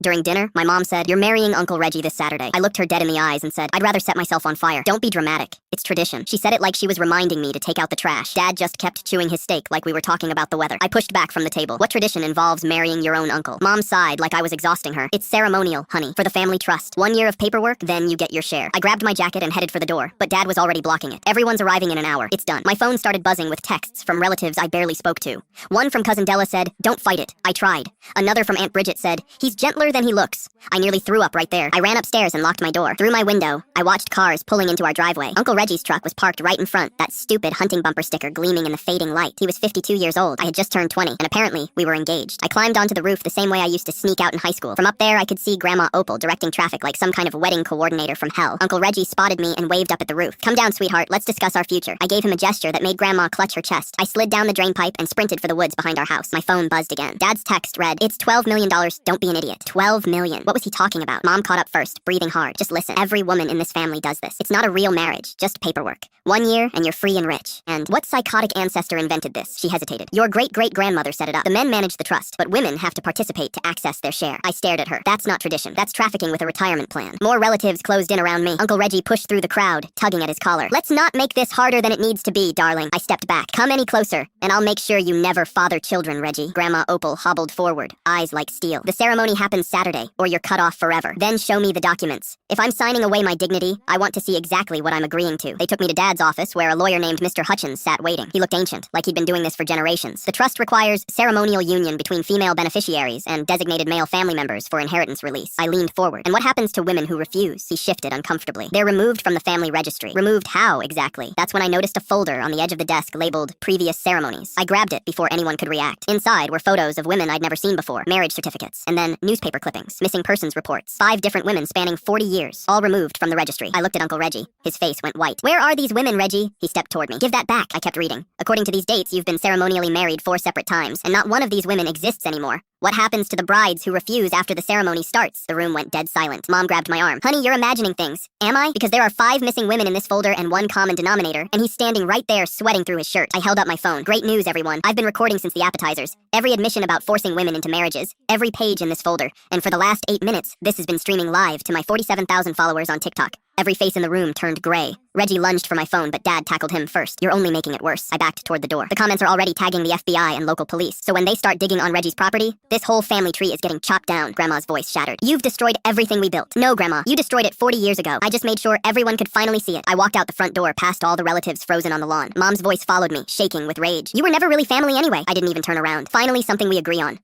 During dinner, my mom said, "You're marrying Uncle Reggie this Saturday." I looked her dead in the eyes and said, "I'd rather set myself on fire." "Don't be dramatic. It's tradition." She said it like she was reminding me to take out the trash. Dad just kept chewing his steak like we were talking about the weather. I pushed back from the table. "What tradition involves marrying your own uncle?" Mom sighed like I was exhausting her. "It's ceremonial, honey, for the family trust. 1 year of paperwork, then you get your share." I grabbed my jacket and headed for the door, but Dad was already blocking it. "Everyone's arriving in an hour. It's done." My phone started buzzing with texts from relatives I barely spoke to. One from Cousin Della said, "Don't fight it. I tried." Another from Aunt Bridget said, "He's gentler than he looks." I nearly threw up right there. I ran upstairs and locked my door. Through my window, I watched cars pulling into our driveway. Uncle Reggie's truck was parked right in front, that stupid hunting bumper sticker gleaming in the fading light. He was 52 years old. I had just turned 20, and apparently, we were engaged. I climbed onto the roof the same way I used to sneak out in high school. From up there, I could see Grandma Opal directing traffic like some kind of wedding coordinator from hell. Uncle Reggie spotted me and waved up at the roof. "Come down, sweetheart. Let's discuss our future." I gave him a gesture that made Grandma clutch her chest. I slid down the drain pipe and sprinted for the woods behind our house. My phone buzzed again. Dad's text read, "It's $12 million. Don't be an idiot." 12 million. What was he talking about? Mom caught up first, breathing hard. "Just listen. Every woman in this family does this. It's not a real marriage, just paperwork. 1 year and you're free and rich." "And what psychotic ancestor invented this?" She hesitated. "Your great-great-grandmother set it up. The men manage the trust, but women have to participate to access their share." I stared at her. "That's not tradition. That's trafficking with a retirement plan." More relatives closed in around me. Uncle Reggie pushed through the crowd, tugging at his collar. "Let's not make this harder than it needs to be, darling." I stepped back. "Come any closer, and I'll make sure you never father children, Reggie." Grandma Opal hobbled forward, eyes like steel. "The ceremony happens Saturday, or you're cut off forever. Then show me the documents. If I'm signing away my dignity, I want to see exactly what I'm agreeing to." They took me to Dad's office, where a lawyer named Mr. Hutchins sat waiting. He looked ancient, like he'd been doing this for generations. "The trust requires ceremonial union between female beneficiaries and designated male family members for inheritance release." I leaned forward. "And what happens to women who refuse?" He shifted uncomfortably. "They're removed from the family registry." "Removed how, exactly?" That's when I noticed a folder on the edge of the desk labeled Previous Ceremonies. I grabbed it before anyone could react. Inside were photos of women I'd never seen before, marriage certificates, and then newspaper clippings, missing persons reports. 5 different women spanning 40 years, all removed from the registry. I looked at Uncle Reggie. His face went white. "Where are these women, Reggie?" He stepped toward me. "Give that back," I kept reading. "According to these dates, you've been ceremonially married 4 separate times, and not one of these women exists anymore. What happens to the brides who refuse after the ceremony starts?" The room went dead silent. Mom grabbed my arm. "Honey, you're imagining things." "Am I? Because there are 5 missing women in this folder and 1 common denominator, and he's standing right there sweating through his shirt." I held up my phone. "Great news, everyone. I've been recording since the appetizers. Every admission about forcing women into marriages. Every page in this folder. And for the last 8 minutes, this has been streaming live to my 47,000 followers on TikTok." Every face in the room turned gray. Reggie lunged for my phone, but Dad tackled him first. "You're only making it worse." I backed toward the door. "The comments are already tagging the FBI and local police. So when they start digging on Reggie's property, this whole family tree is getting chopped down." Grandma's voice shattered. "You've destroyed everything we built." "No, Grandma. You destroyed it 40 years ago. I just made sure everyone could finally see it." I walked out the front door past all the relatives frozen on the lawn. Mom's voice followed me, shaking with rage. "You were never really family anyway." I didn't even turn around. "Finally, something we agree on.